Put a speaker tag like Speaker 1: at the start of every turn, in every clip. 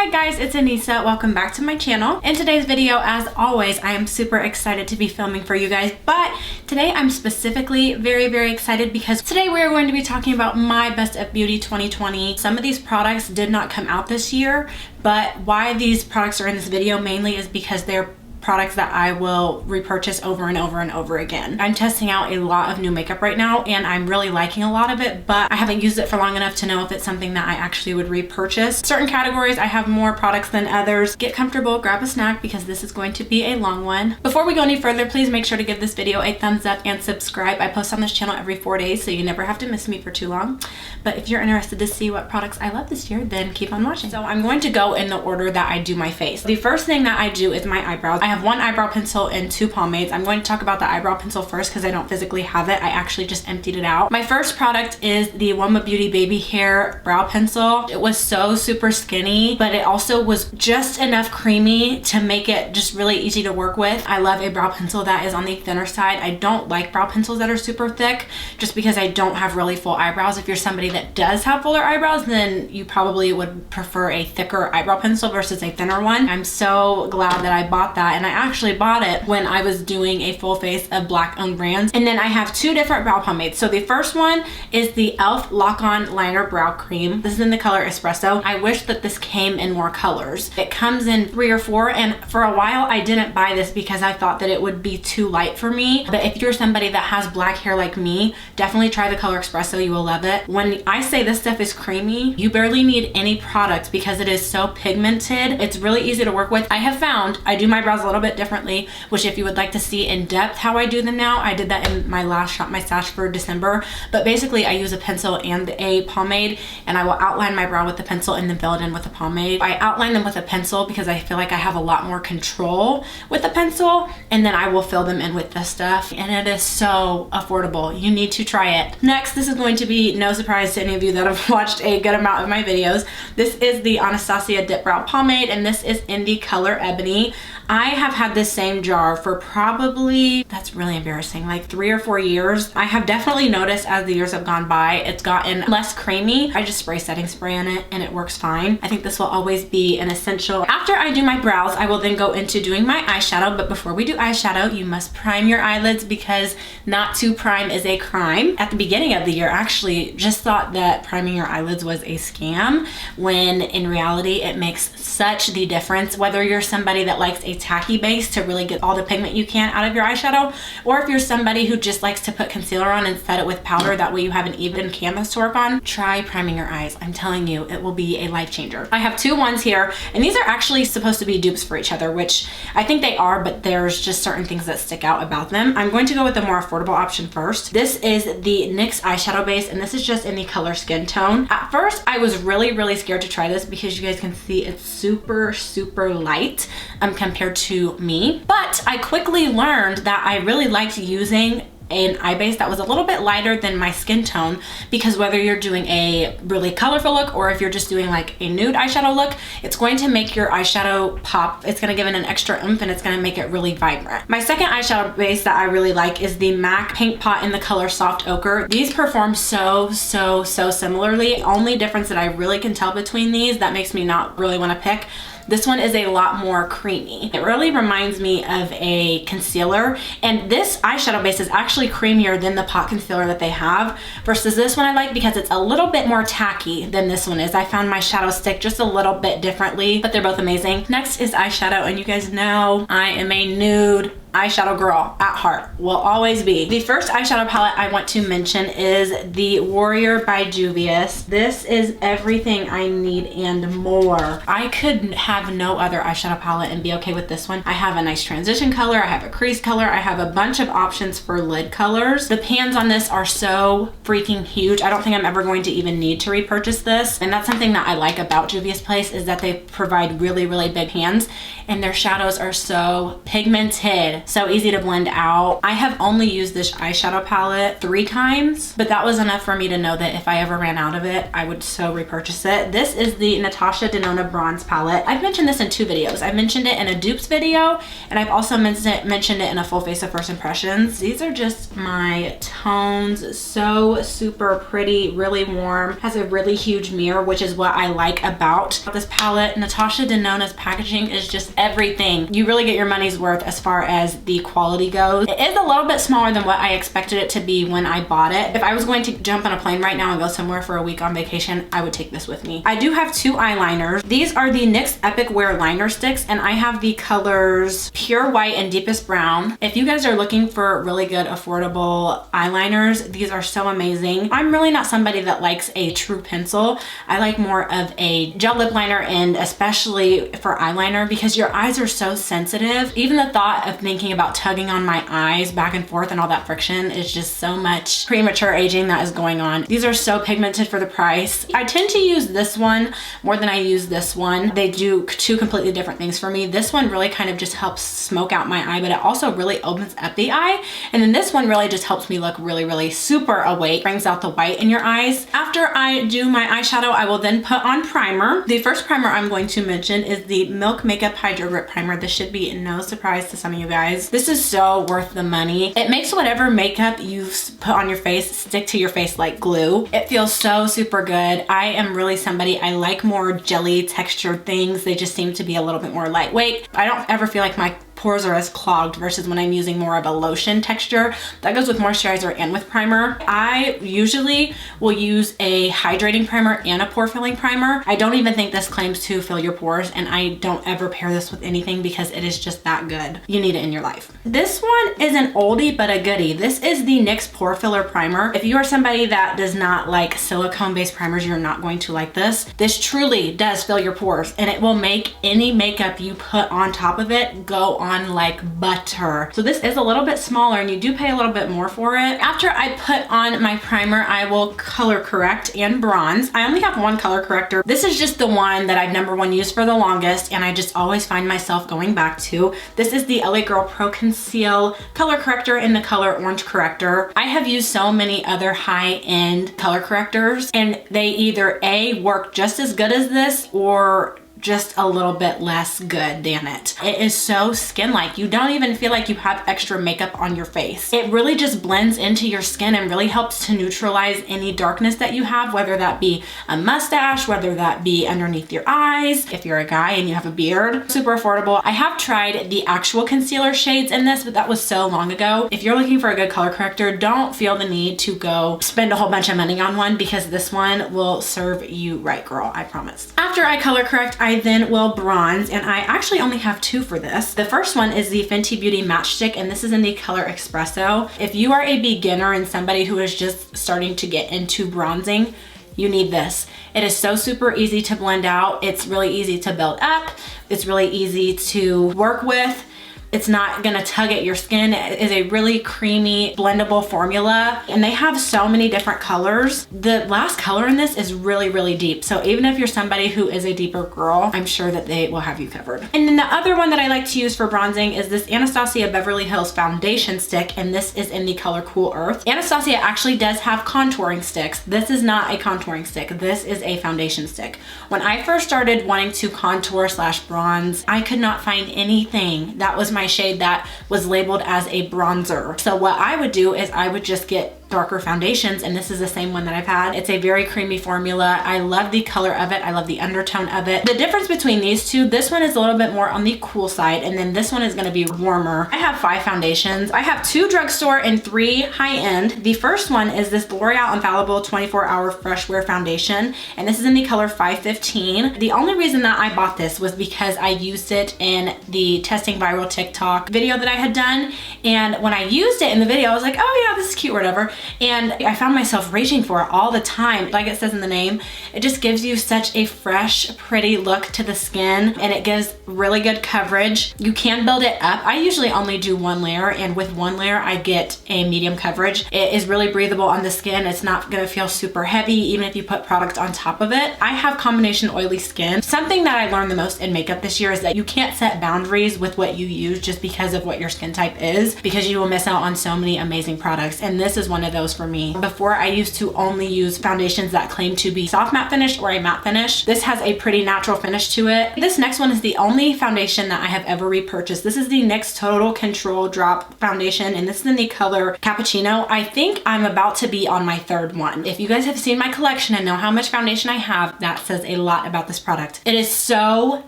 Speaker 1: Hi guys, it's Anissa. Welcome back to my channel. In today's video, as always, I am super excited to be filming for you guys, but today I'm specifically very excited because today we are going to be talking about my Best of Beauty 2020. Some of these products did not come out this year, but why these products are in this video mainly is because they're products that I will repurchase over and over and over again. I'm testing out a lot of new makeup right now and I'm really liking a lot of it, but I haven't used it for long enough to know if it's something that I actually would repurchase. Certain categories I have more products than others. Get comfortable, grab a snack because this is going to be a long one. Before we go any further, please make sure to give this video a thumbs up and subscribe. I post on this channel every 4 days so you never have to miss me for too long. But if you're interested to see what products I love this year, then keep on watching. So I'm going to go in the order that I do my face. The first thing that I do is my eyebrows. I have one eyebrow pencil and two pomades. I'm going to talk about the eyebrow pencil first because I don't physically have it. I actually just emptied it out. My first product is the Woma Beauty Baby Hair Brow Pencil. It was so super skinny, but it also was just enough creamy to make it just really easy to work with. I love a brow pencil that is on the thinner side. I don't like brow pencils that are super thick just because I don't have really full eyebrows. If you're somebody that does have fuller eyebrows, then you probably would prefer a thicker eyebrow pencil versus a thinner one. I'm so glad that I bought that, and I actually bought it when I was doing a full face of black owned brands. And then I have two different brow pomades. So the first one is the e.l.f. Lock-On Liner Brow Cream. This is in the color Espresso. I wish that this came in more colors. It comes in 3 or 4, and for a while I didn't buy this because I thought that it would be too light for me. But if you're somebody that has black hair like me, definitely try the color Espresso. You will love it. When I say this stuff is creamy, you barely need any product because it is so pigmented. It's really easy to work with. I have found I do my brows a little bit differently, which if you would like to see in depth how I do them now, I did that in my last Shop My Stash for December. But basically I use a pencil and a pomade, and I will outline my brow with the pencil and then fill it in with a pomade. I outline them with a pencil because I feel like I have a lot more control with a pencil, and then I will fill them in with this stuff, and it is so affordable. You need to try it. Next, this is going to be no surprise to any of you that have watched a good amount of my videos. This is the Anastasia Dipbrow Pomade, and this is in the color Ebony. I have had this same jar for probably, that's really embarrassing, like 3 or 4 years. I have definitely noticed as the years have gone by, it's gotten less creamy. I just spray setting spray in it and it works fine. I think this will always be an essential. After I do my brows, I will then go into doing my eyeshadow. But before we do eyeshadow, you must prime your eyelids because not to prime is a crime. At the beginning of the year, I actually just thought that priming your eyelids was a scam, when in reality, it makes such the difference. Whether you're somebody that likes a tacky base to really get all the pigment you can out of your eyeshadow, or if you're somebody who just likes to put concealer on and set it with powder, that way you have an even canvas to work on, try priming your eyes. I'm telling you, it will be a life changer. I have two ones here, and these are actually supposed to be dupes for each other, which I think they are, but there's just certain things that stick out about them. I'm going to go with the more affordable option first. This is the Nyx Eyeshadow Base, and this is just in the color Skin Tone. At first, I was really scared to try this because you guys can see it's super light compared to me. But I quickly learned that I really liked using an eye base that was a little bit lighter than my skin tone, because whether you're doing a really colorful look or if you're just doing like a nude eyeshadow look, it's going to make your eyeshadow pop. It's going to give it an extra oomph and it's going to make it really vibrant. My second eyeshadow base that I really like is the MAC Paint Pot in the color Soft Ochre. These perform so similarly. The only difference that I really can tell between these that makes me not really want to pick, this one is a lot more creamy. It really reminds me of a concealer, and this eyeshadow base is actually creamier than the pot concealer that they have, versus this one I like because it's a little bit more tacky than this one is. I found my shadow stick just a little bit differently, but they're both amazing. Next is eyeshadow, and you guys know I am a nude eyeshadow girl at heart, will always be. The first eyeshadow palette I want to mention is the Warrior by Juvia's. This is everything I need and more. I could have no other eyeshadow palette and be okay with this one. I have a nice transition color, I have a crease color, I have a bunch of options for lid colors. The pans on this are so freaking huge. I don't think I'm ever going to even need to repurchase this, and that's something that I like about Juvia's Place, is that they provide really big pans, and their shadows are so pigmented. good. So easy to blend out. I have only used this eyeshadow palette 3 times, but that was enough for me to know that if I ever ran out of it, I would so repurchase it. This is the Natasha Denona Bronze Palette. I've mentioned this in 2 videos. I've mentioned it in a dupes video, and I've also mentioned it in a full face of first impressions. These are just my tones. So super pretty, really warm, has a really huge mirror, which is what I like about this palette. Natasha Denona's packaging is just everything. You really get your money's worth as far as the quality goes. It is a little bit smaller than what I expected it to be when I bought it. If I was going to jump on a plane right now and go somewhere for a week on vacation, I would take this with me. I do have 2 eyeliners. These are the NYX Epic Wear liner sticks, and I have the colors Pure White and Deepest Brown. If you guys are looking for really good affordable eyeliners, these are so amazing. I'm really not somebody that likes a true pencil. I like more of a gel lip liner, and especially for eyeliner, because your eyes are so sensitive. Even the thought of thinking about tugging on my eyes back and forth and all that friction is just so much premature aging that is going on. These are so pigmented for the price. I tend to use this one more than I use this one. They do 2 completely different things for me. This one really kind of just helps smoke out my eye, but it also really opens up the eye. And then this one really just helps me look really, really super awake, brings out the white in your eyes. After I do my eyeshadow, I will then put on primer. The first primer I'm going to mention is the Milk Makeup Hydra Grip Primer. This should be no surprise to some of you guys. This is so worth the money. It makes whatever makeup you put on your face stick to your face like glue. It feels so super good. I am really somebody, I like more jelly textured things. They just seem to be a little bit more lightweight. I don't ever feel like my pores are as clogged versus when I'm using more of a lotion texture. That goes with moisturizer and with primer. I usually will use a hydrating primer and a pore filling primer. I don't even think this claims to fill your pores, and I don't ever pair this with anything because it is just that good. You need it in your life. This one is an oldie but a goodie. This is the NYX Pore Filler Primer. If you are somebody that does not like silicone-based primers, you're not going to like this. This truly does fill your pores, and it will make any makeup you put on top of it go on like butter. So this is a little bit smaller, and you do pay a little bit more for it. After I put on my primer, I will color correct and bronze. I only have 1 color corrector. This is just the one that I've #1 used for the longest, and I just always find myself going back to. This is the LA Girl Pro Conceal color corrector in the color Orange Corrector. I have used so many other high-end color correctors, and they either A, work just as good as this, or just a little bit less good than it. It is so skin-like. You don't even feel like you have extra makeup on your face. It really just blends into your skin and really helps to neutralize any darkness that you have, whether that be a mustache, whether that be underneath your eyes, if you're a guy and you have a beard. Super affordable. I have tried the actual concealer shades in this, but that was so long ago. If you're looking for a good color corrector, don't feel the need to go spend a whole bunch of money on one, because this one will serve you right, girl, I promise. After I color correct, I then will bronze, and I actually only have 2 for this. The first one is the Fenty Beauty Matchstick, and this is in the color Espresso. If you are a beginner and somebody who is just starting to get into bronzing, you need this. It is so super easy to blend out. It's really easy to build up. It's really easy to work with. It's not gonna tug at your skin. It is a really creamy, blendable formula, and they have so many different colors. The last color in this is really, really deep. So even if you're somebody who is a deeper girl, I'm sure that they will have you covered. And then the other one that I like to use for bronzing is this Anastasia Beverly Hills Foundation Stick, and this is in the color Cool Earth. Anastasia actually does have contouring sticks. This is not a contouring stick. This is a foundation stick. When I first started wanting to contour / bronze, I could not find anything that was my shade that was labeled as a bronzer. So what I would do is I would just get darker foundations, and this is the same one that I've had. It's a very creamy formula. I love the color of it. I love the undertone of it. The difference between these two, this one is a little bit more on the cool side, and then this one is going to be warmer. I have 5 foundations. I have 2 drugstore and 3 high-end. The first one is this L'Oreal Infallible 24-Hour Freshware Foundation, and this is in the color 515. The only reason that I bought this was because I used it in the Testing Viral TikTok video that I had done, and when I used it in the video, I was like, oh yeah, this is cute or whatever. and I found myself reaching for it all the time. Like it says in the name, it just gives you such a fresh, pretty look to the skin, and it gives really good coverage. You can build it up. I usually only do one layer, and with one layer I get a medium coverage. It is really breathable on the skin. It's not gonna feel super heavy even if you put product on top of it. I have combination oily skin. Something that I learned the most in makeup this year is that you can't set boundaries with what you use just because of what your skin type is, because you will miss out on so many amazing products, and this is one of those for me. Before, I used to only use foundations that claim to be soft matte finish or a matte finish. This has a pretty natural finish to it. This next one is the only foundation that I have ever repurchased. This is the NYX Total Control Drop Foundation, and this is in the color Cappuccino. I think I'm about to be on my third one. If you guys have seen my collection and know how much foundation I have, that says a lot about this product. It is so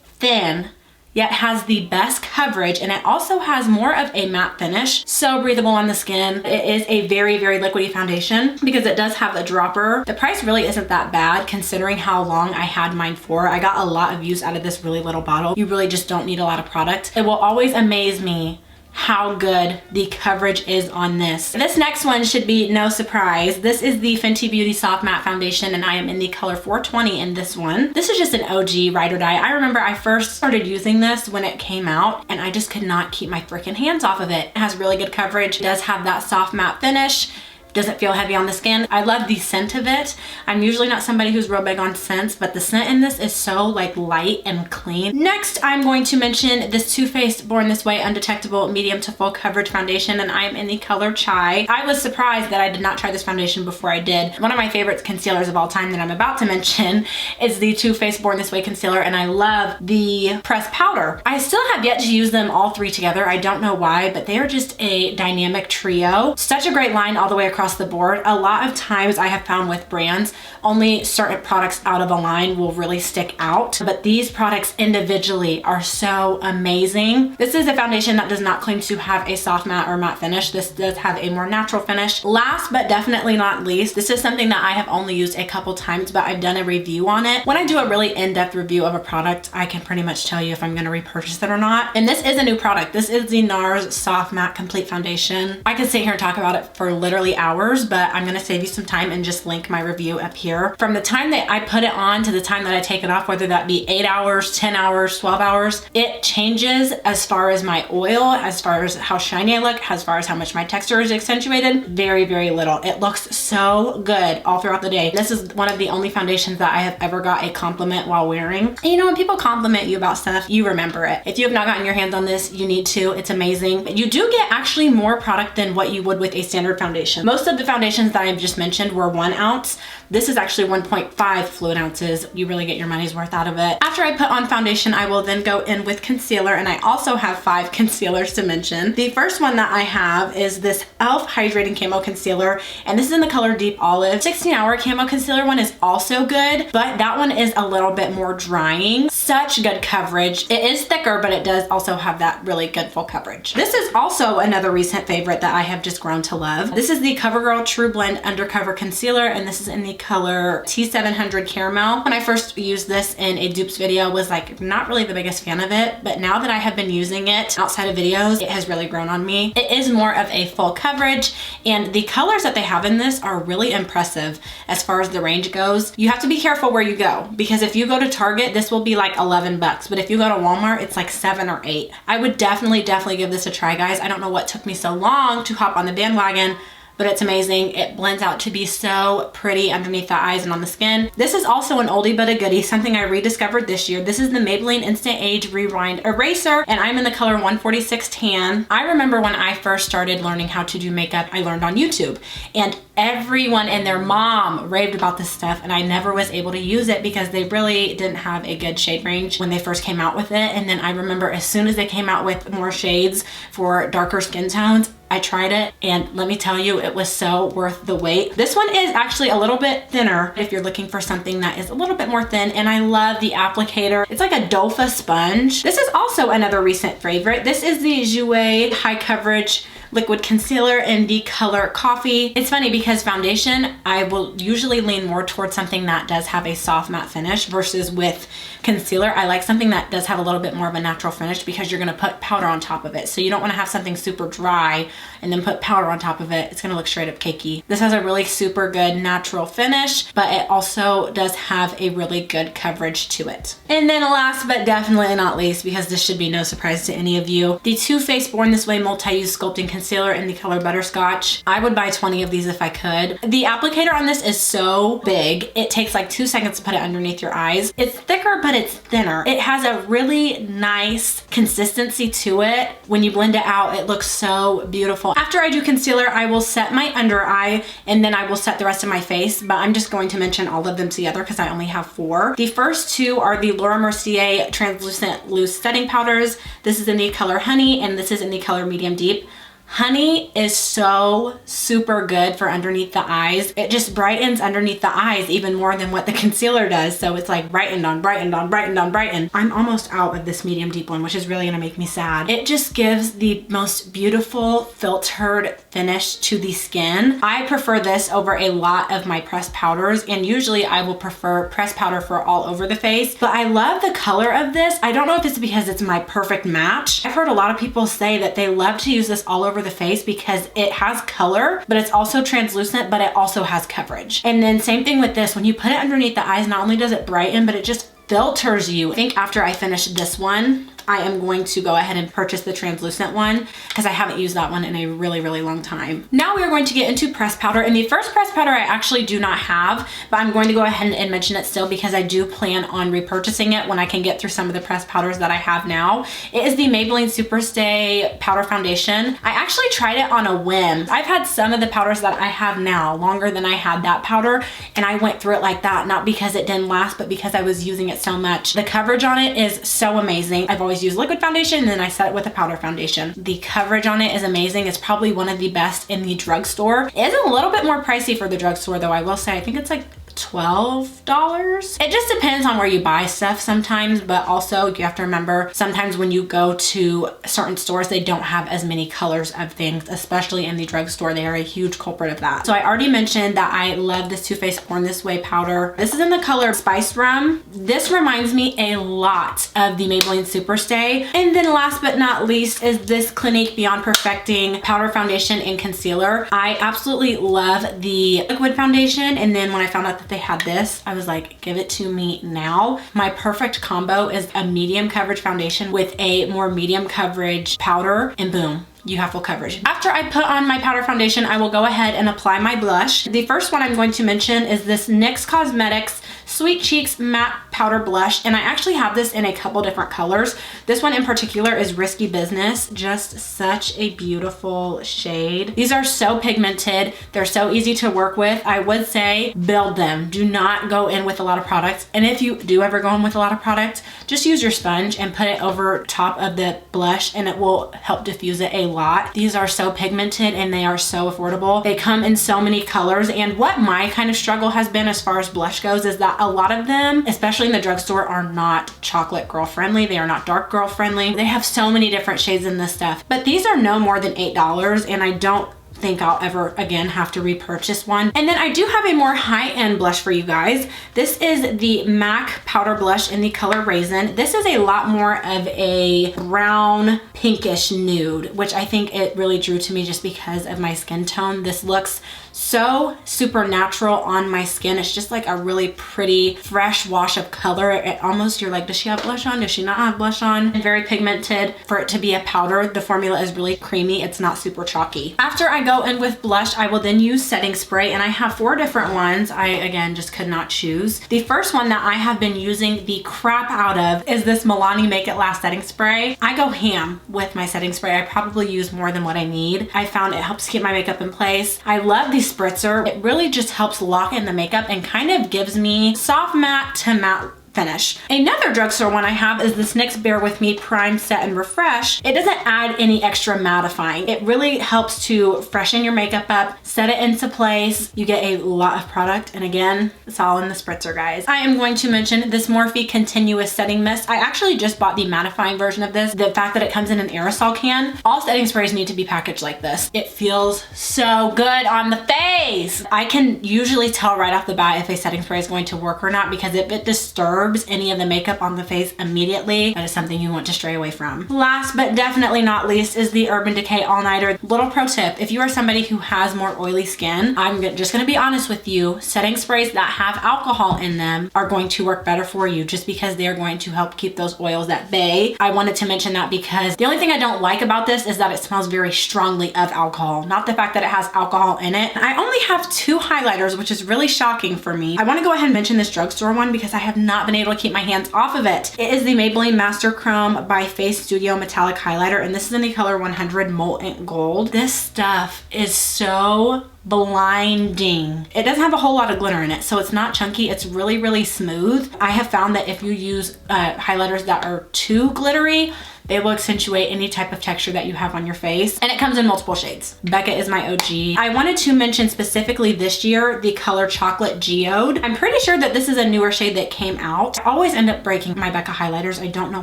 Speaker 1: thin, yet has the best coverage, and it also has more of a matte finish. So breathable on the skin. It is a very, very liquidy foundation because it does have a dropper. The price really isn't that bad considering how long I had mine for. I got a lot of use out of this really little bottle. You really just don't need a lot of product. It will always amaze me how good the coverage is on this. This next one should be no surprise. This is the Fenty Beauty Soft Matte Foundation, and I am in the color 420 in this one. This is just an OG ride or die. I remember I first started using this when it came out, and I just could not keep my freaking hands off of it. It has really good coverage. It does have that soft matte finish. Doesn't feel heavy on the skin. I love the scent of it. I'm usually not somebody who's real big on scents, but the scent in this is so like light and clean. Next, I'm going to mention this Too Faced Born This Way Undetectable Medium to Full Coverage Foundation, and I am in the color Chai. I was surprised that I did not try this foundation before I did. One of my favorite concealers of all time that I'm about to mention is the Too Faced Born This Way concealer, and I love the pressed powder. I still have yet to use them all three together. I don't know why, but they are just a dynamic trio. Such a great line all the way across the board. A lot of times I have found with brands, only certain products out of a line will really stick out, but these products individually are so amazing. This is a foundation that does not claim to have a soft matte or matte finish. This does have a more natural finish. Last but definitely not least, this is something that I have only used a couple times, but I've done a review on it. When I do a really in-depth review of a product, I can pretty much tell you if I'm going to repurchase it or not. And this is a new product. This is the Nars Soft Matte Complete Foundation. I could sit here and talk about it for literally hours, but I'm going to save you some time and just link my review up here. From the time that I put it on to the time that I take it off, whether that be 8 hours, 10 hours, 12 hours, it changes as far as my oil, as far as how shiny I look, as far as how much my texture is accentuated. Very, very little. It looks so good all throughout the day. This is one of the only foundations that I have ever got a compliment while wearing. And you know, when people compliment you about stuff, you remember it. If you have not gotten your hands on this, you need to. It's amazing. You do get actually more product than what you would with a standard foundation. Most of the foundations that I've just mentioned were 1 ounce. This is actually 1.5 fluid ounces. You really get your money's worth out of it. After I put on foundation, I will then go in with concealer, and I also have 5 concealers to mention. The first one that I have is this e.l.f. Hydrating Camo Concealer, and this is in the color Deep Olive. 16-hour camo concealer one is also good, but that one is a little bit more drying. Such good coverage. It is thicker, but it does also have that really good full coverage. This is also another recent favorite that I have just grown to love. This is the Covergirl TRUBLEND Undercover Concealer, and this is in the color T700 Caramel. When I first used this in a dupes video, was like not really the biggest fan of it, but now that I have been using it outside of videos, it has really grown on me. It is more of a full coverage, and the colors that they have in this are really impressive as far as the range goes. You have to be careful where you go, because if you go to Target, this will be like 11 bucks, but if you go to Walmart, it's like 7 or 8. I would definitely give this a try, guys. I don't know what took me so long to hop on the bandwagon, but it's amazing. It blends out to be so pretty underneath the eyes and on the skin. This is also an oldie but a goodie, something I rediscovered this year. This is the Maybelline Instant Age Rewind Eraser, and I'm in the color 146 Tan. I remember when I first started learning how to do makeup, I learned on YouTube, and everyone and their mom raved about this stuff, and I never was able to use it because they really didn't have a good shade range when they first came out with it. And then I remember as soon as they came out with more shades for darker skin tones, I tried it, and let me tell you, it was so worth the wait. This one is actually a little bit thinner if you're looking for something that is a little bit more thin, and I love the applicator. It's like a dofa sponge. This is also another recent favorite. This is the Jouer High Coverage liquid concealer in the color Coffee. It's funny because foundation, I will usually lean more towards something that does have a soft matte finish versus with concealer. I like something that does have a little bit more of a natural finish because you're gonna put powder on top of it. So you don't wanna have something super dry and then put powder on top of it. It's gonna look straight up cakey. This has a really super good natural finish, but it also does have a really good coverage to it. And then last but definitely not least, because this should be no surprise to any of you, the Too Faced Born This Way Multi-Use Sculpting Concealer in the color Butterscotch. I would buy 20 of these if I could. The applicator on this is so big. It takes like 2 seconds to put it underneath your eyes. It's thicker, but it's thinner. It has a really nice consistency to it. When you blend it out, it looks so beautiful. After I do concealer, I will set my under eye and then I will set the rest of my face, but I'm just going to mention all of them together because I only have 4. The first 2 are the Laura Mercier Translucent Loose Setting Powders. This is in the color Honey and this is in the color Medium Deep. Honey is so super good for underneath the eyes. It just brightens underneath the eyes even more than what the concealer does. So it's like brightened on, brightened on, brightened on, brightened. I'm almost out of this medium deep one, which is really gonna make me sad. It just gives the most beautiful filtered finish to the skin. I prefer this over a lot of my pressed powders, and usually I will prefer pressed powder for all over the face, but I love the color of this. I don't know if it's because it's my perfect match. I've heard a lot of people say that they love to use this all over the face because it has color, but it's also translucent, but it also has coverage. And then same thing with this, when you put it underneath the eyes, not only does it brighten, but it just filters you. I think after I finish this one, I am going to go ahead and purchase the translucent one because I haven't used that one in a really, really long time. Now we are going to get into pressed powder, and the first pressed powder I actually do not have, but I'm going to go ahead and mention it still because I do plan on repurchasing it when I can get through some of the pressed powders that I have now. It is the Maybelline Superstay Powder Foundation. I actually tried it on a whim. I've had some of the powders that I have now longer than I had that powder, and I went through it like that, not because it didn't last, but because I was using it so much. The coverage on it is so amazing. I've always used liquid foundation and then I set it with a powder foundation. The coverage on it is amazing. It's probably one of the best in the drugstore. It is a little bit more pricey for the drugstore though, I will say. I think it's like $12. It just depends on where you buy stuff sometimes, but also you have to remember sometimes when you go to certain stores, they don't have as many colors of things, especially in the drugstore. They are a huge culprit of that. So I already mentioned that I love this Too Faced Born This Way powder. This is in the color Spice Rum. This reminds me a lot of the Maybelline Superstay. And then last but not least is this Clinique Beyond Perfecting Powder Foundation and Concealer. I absolutely love the liquid foundation, and then when I found out that they had this, I was like, give it to me now. My perfect combo is a medium coverage foundation with a more medium coverage powder, and boom, you have full coverage. After I put on my powder foundation, I will go ahead and apply my blush. The first one I'm going to mention is this NYX Cosmetics Sweet Cheeks Matte Powder Blush, and I actually have this in a couple different colors. This one in particular is Risky Business. Just such a beautiful shade. These are so pigmented. They're so easy to work with. I would say build them. Do not go in with a lot of products. And if you do ever go in with a lot of products, just use your sponge and put it over top of the blush and it will help diffuse it a lot. These are so pigmented and they are so affordable. They come in so many colors, and what my kind of struggle has been as far as blush goes is that a lot of them, especially in the drugstore, are not chocolate girl friendly. They are not dark girl friendly. They have so many different shades in this stuff, but these are no more than $8, and I don't think I'll ever again have to repurchase one. And then I do have a more high-end blush for you guys. This is the MAC powder blush in the color Raisin. This is a lot more of a brown pinkish nude, which I think it really drew to me just because of my skin tone. This looks so super natural on my skin. It's just like a really pretty fresh wash of color. It almost, you're like, does she have blush on? Does she not have blush on? And very pigmented. For it to be a powder, the formula is really creamy. It's not super chalky. After I go in with blush, I will then use setting spray, and I have 4 different ones. I again just could not choose. The first one that I have been using the crap out of is this Milani Make It Last setting spray. I go ham with my setting spray. I probably use more than what I need. I found it helps keep my makeup in place. I love the spritzer. It really just helps lock in the makeup and kind of gives me soft matte to matte finish. Another drugstore one I have is this NYX Bear With Me Prime, Set, and Refresh. It doesn't add any extra mattifying. It really helps to freshen your makeup up, set it into place. You get a lot of product, and again, it's all in the spritzer, guys. I am going to mention this Morphe Continuous Setting Mist. I actually just bought the mattifying version of this. The fact that it comes in an aerosol can, all setting sprays need to be packaged like this. It feels so good on the face. I can usually tell right off the bat if a setting spray is going to work or not, because if it disturbs any of the makeup on the face immediately, that is something you want to stray away from. Last but definitely not least is the Urban Decay All Nighter. Little pro tip, if you are somebody who has more oily skin, I'm just gonna be honest with you, setting sprays that have alcohol in them are going to work better for you, just because they are going to help keep those oils at bay. I wanted to mention that because the only thing I don't like about this is that it smells very strongly of alcohol, not the fact that it has alcohol in it. I only have 2 highlighters, which is really shocking for me. I want to go ahead and mention this drugstore one because I have not been able to keep my hands off of it. It is the Maybelline Master Chrome by Face Studio Metallic Highlighter, and this is in the color 100 Molten Gold. This stuff is so blinding. It doesn't have a whole lot of glitter in it, so it's not chunky. It's really, really smooth. I have found that if you use highlighters that are too glittery, they will accentuate any type of texture that you have on your face, and it comes in multiple shades. Becca is my OG. I wanted to mention specifically this year the color Chocolate Geode. I'm pretty sure that this is a newer shade that came out. I always end up breaking my Becca highlighters. I don't know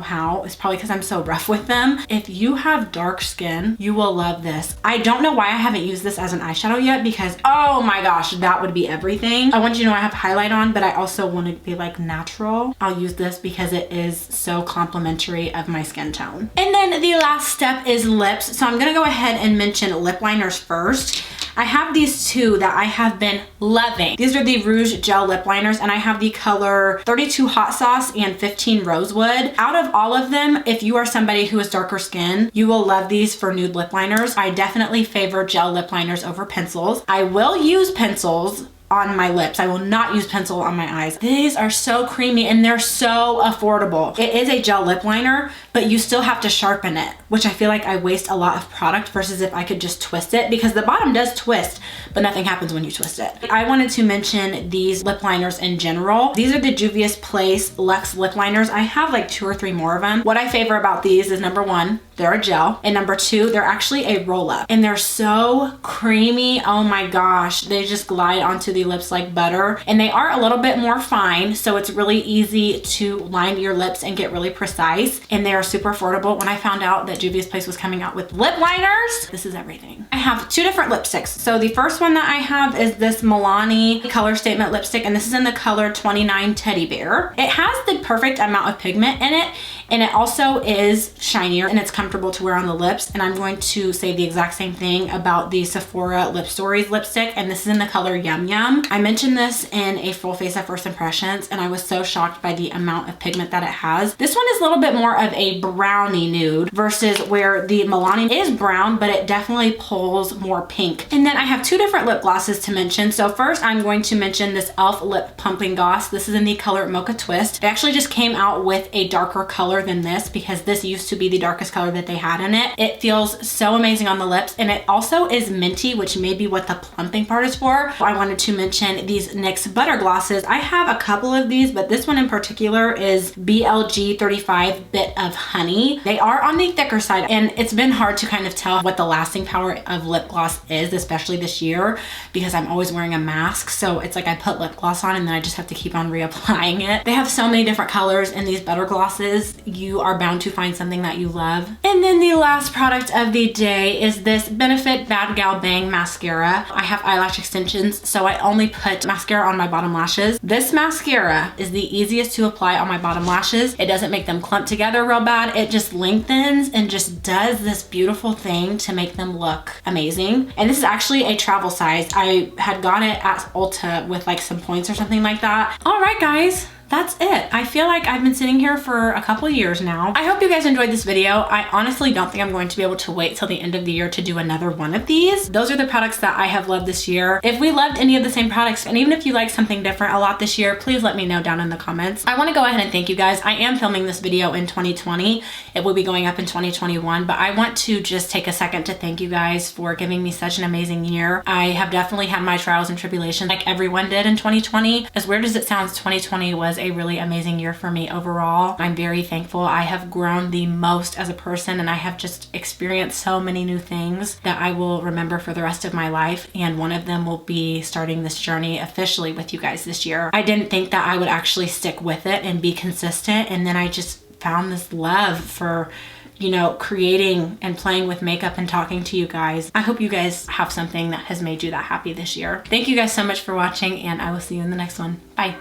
Speaker 1: how. It's probably because I'm so rough with them. If you have dark skin, you will love this. I don't know why I haven't used this as an eyeshadow yet, because oh my gosh, that would be everything. I want you to know I have highlight on, but I also want to be like natural. I'll use this because it is so complimentary of my skin tone. And then the last step is lips. So I'm gonna go ahead and mention lip liners first. I have these 2 that I have been loving. These are the Rouge Gel Lip Liners, and I have the color 32 Hot Sauce and 15 Rosewood. Out of all of them, if you are somebody who has darker skin, you will love these for nude lip liners. I definitely favor gel lip liners over pencils. I will use pencils on my lips. I will not use pencil on my eyes. These are so creamy and they're so affordable. It is a gel lip liner, but you still have to sharpen it, which I feel like I waste a lot of product versus if I could just twist it, because the bottom does twist, but nothing happens when you twist it. I wanted to mention these lip liners in general. These are the Juvia's Place Luxe Lip Liners. I have like 2 or 3 more of them. What I favor about these is number 1, they're a gel, and number 2, they're actually a roll up, and they're so creamy. Oh my gosh, they just glide onto the lips like butter, and they are a little bit more fine, so it's really easy to line your lips and get really precise, and they are super affordable. When I found out that Juvia's Place was coming out with lip liners, this is everything. I have 2 different lipsticks. So the first one that I have is this Milani Color Statement lipstick, and this is in the color 29 Teddy Bear. It has the perfect amount of pigment in it, and it also is shinier and it's comfortable to wear on the lips. And I'm going to say the exact same thing about the Sephora Lip Stories lipstick, and this is in the color Yum Yum. I mentioned this in a full face of first impressions, and I was so shocked by the amount of pigment that it has. This one is a little bit more of a brownie nude versus where the Milani is brown, but it definitely pulls more pink. And then I have 2 different lip glosses to mention. So first I'm going to mention this e.l.f. Lip Pumping Gloss. This is in the color Mocha Twist. They actually just came out with a darker color than this, because this used to be the darkest color that they had in it. It feels so amazing on the lips, and it also is minty, which may be what the plumping part is for. I wanted to mention these NYX Butter Glosses. I have a couple of these, but this one in particular is BLG 35 Bit of Honey. They are on the thicker side, and it's been hard to kind of tell what the lasting power of lip gloss is, especially this year, because I'm always wearing a mask. So it's like I put lip gloss on and then I just have to keep on reapplying it. They have so many different colors in these butter glosses. You are bound to find something that you love. And then the last product of the day is this Benefit Bad Gal Bang Mascara. I have eyelash extensions, so I only put mascara on my bottom lashes. This mascara is the easiest to apply on my bottom lashes. It doesn't make them clump together real bad. It just lengthens and just does this beautiful thing to make them look amazing. And this is actually a travel size. I had got it at Ulta with like some points or something like that. All right, guys. That's it. I feel like I've been sitting here for a couple years now. I hope you guys enjoyed this video. I honestly don't think I'm going to be able to wait till the end of the year to do another one of these. Those are the products that I have loved this year. If we loved any of the same products, and even if you like something different a lot this year, please let me know down in the comments. I want to go ahead and thank you guys. I am filming this video in 2020. It will be going up in 2021, but I want to just take a second to thank you guys for giving me such an amazing year. I have definitely had my trials and tribulations like everyone did in 2020. As weird as it sounds, 2020 was was a really amazing year for me overall. I'm very thankful. I have grown the most as a person, and I have just experienced so many new things that I will remember for the rest of my life, and one of them will be starting this journey officially with you guys this year. I didn't think that I would actually stick with it and be consistent, and then I just found this love for, you know, creating and playing with makeup and talking to you guys. I hope you guys have something that has made you that happy this year. Thank you guys so much for watching, and I will see you in the next one. Bye.